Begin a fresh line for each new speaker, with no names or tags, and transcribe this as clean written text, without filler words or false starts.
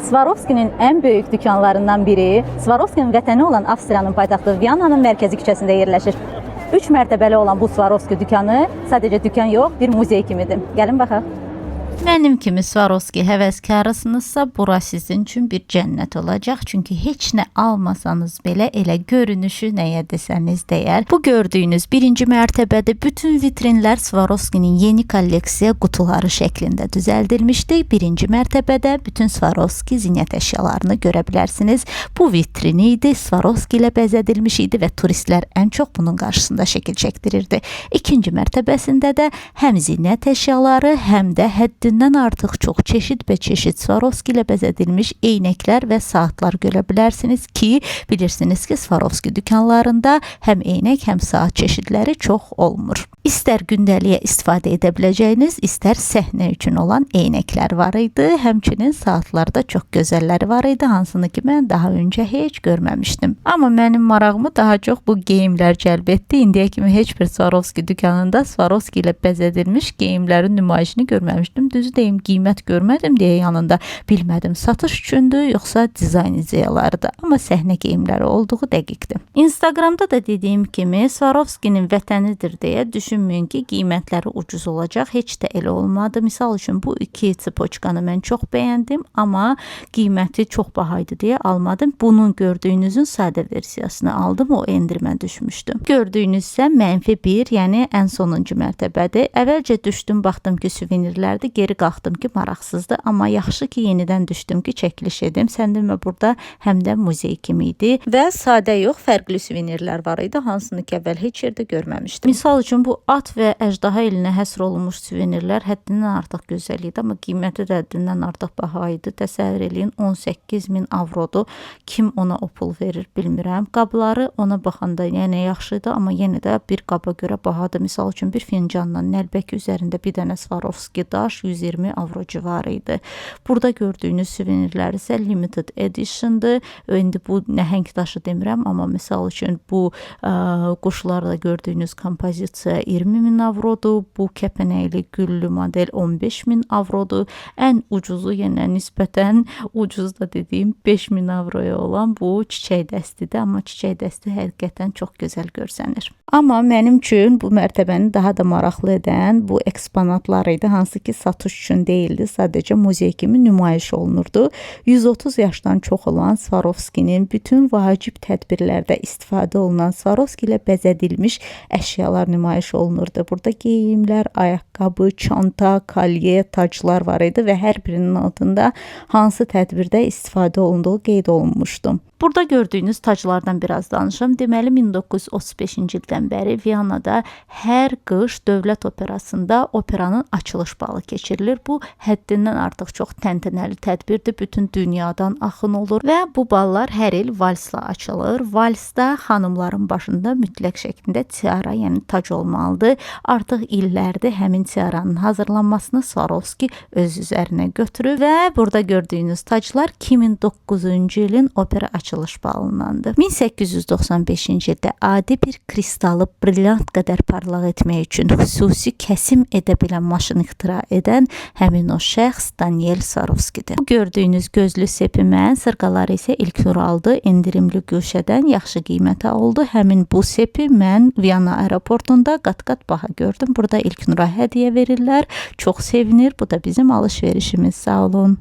Swarovski'nin en büyük dükkanlarından biri, Swarovski'nin vətəni olan Avstriyanın paytaxtı Viyananın mərkəzi küçəsində yerləşir. 3 mərtəbəli olan bu Swarovski dükkanı sadəcə dükkan yox, bir muzey kimidir. Gəlin baxaq.
Mənim kimi Swarovski həvəskarısınızsa, bura sizin üçün bir cənnət olacaq. Çünki heç nə almasanız belə elə görünüşü nəyə desəniz deyər. Bu gördüyünüz birinci mərtəbədə bütün vitrinlər Swarovski'nin yeni kolleksiya qutuları şəklində düzəldilmişdi. Birinci mərtəbədə bütün Swarovski zinət əşyalarını görə bilərsiniz. Bu vitrini idi, Swarovski ilə bəzədilmiş idi və turistlər ən çox bunun qarşısında şəkil çəkdirirdi. İkinci mərtəbəsində də həm zinət əşyaları, həm də həddindən artıq çox çeşid Swarovski ilə bəzədilmiş eynəklər və saatlar görə bilərsiniz ki, bilirsiniz ki, Swarovski dükanlarında həm eynək, həm saat çeşidləri çox olmur. İstər gündəliyə istifadə edə biləcəyiniz, istər səhnə üçün olan eynəklər var idi. Həmçinin saatlarda çox gözəlləri var idi, hansını ki mən daha öncə heç görməmişdim. Amma mənim marağımı daha çox bu geyimlər cəlb etdi. İndiyə kimi heç bir Swarovski dükanında Swarovski ilə bəzədilmiş geyimlərin nümayişini görməmişdim. Düzü deyim, qiymət görmədim deyə yanında bilmədim satış üçündür, yoxsa dizayn ideyalarıdır. Amma səhnə geyimləri olduğu dəqiqdir. Instagramda da dediyim kimi Swarovski'nin vətənidir deyə düşünməyin ki, qiymətləri ucuz olacaq. Heç də elə olmadı. Misal üçün bu iki tsipoçkanı mən çox bəyəndim, amma qiyməti çox bahaydı deyə almadım. Bunun gördüyünüzün sadə versiyasını aldım, o endirmə düşmüşdü. Gördüyünüzsə -1, yəni ən sonuncu mərtəbədir. Əvvəlcə düşdüm, baxdım ki, suvenirlərdir. Geri qalxdım ki, maraqsızdır. Amma yaxşı ki, yenidən düşdüm ki, çəkiliş edim. Sən demə, burada həm də muzey kimi idi və sadə yox, fərqli suvenirlər var idi, hansını ki, əvvəl heç yerdə görməmişdim. Misal üçün bu at və əjdaha elinə həsr olunmuş suvenirlər həddindən artıq gözəl idi, amma qiyməti də həddindən artıq baha idi. Təsəvvür eləyin, 18.000 avrodur. Kim ona o pul verir bilmirəm. Qabları ona baxanda yəni yaxşıdır, amma yenə də bir qaba görə bahadır. Misal üçün bir fincanla nəlbəki üzərində bir dənə Swarovski daş 120 avro civarı idi. Burada gördüyünüz suvenirlər isə limited edition'dır. İndi bu nəhəng daşı demirəm, amma misal üçün bu quşlarda gördüyünüz kompozisiya 20.000 avrodur. Bu kəpənəkli güllü model 15.000 avrodur. Ən ucuzu yenə nisbətən ucuz da dediyim 5.000 avroya olan bu çiçək dəstidir. Amma çiçək dəsti həqiqətən çox gözəl görsənir. Amma mənim üçün bu mərtəbəni daha da maraqlı edən bu eksponatlar idi, hansı ki satış üçün deyildi, sadəcə muzey kimi nümayiş olunurdu. 130 yaşdan çox olan Swarovski'nin bütün vacib tədbirlərdə istifadə olunan Swarovski ilə bəzədilmiş əşyalar nümayiş olunurdu. Burada geyimlər, ayaqqabı, çanta, kolye, taclar var idi və hər birinin altında hansı tədbirdə istifadə olunduğu qeyd olunmuşdu. Burada gördüyünüz taclardan biraz danışım. Deməli 1935-ci ildən bəri Viyanada hər qış dövlət operasında operanın açılış balı keçirilir. Bu həddindən artıq çox təntənəli tədbirdir. Bütün dünyadan axın olur və bu ballar hər il valsla açılır. Valsda xanımların başında mütləq şəklində tiara, yəni tac olmalıdır. Artıq illərdir həmin tiaranın hazırlanmasını Swarovski öz üzərinə götürür və burada gördüyünüz taclar 2009-cu ilin opera açılış balındandır. 1895-ci ildə adi bir kristalı brilliant qədər parlaq etmək üçün xüsusi kəsim edə bilən maşını ixtira edən həmin o şəxs Daniel Swarovski'dir. Bu gördüyünüz gözlü sepi mən, sırqaları isə İlknur aldı. Endirimli güşədən yaxşı qiymətə oldu. Həmin bu sepi mən Viyana aeroportunda qat-qat baha gördüm. Burada İlknura hədiyyə verirlər. Çox sevinir. Bu da bizim alış-verişimiz. Sağ olun.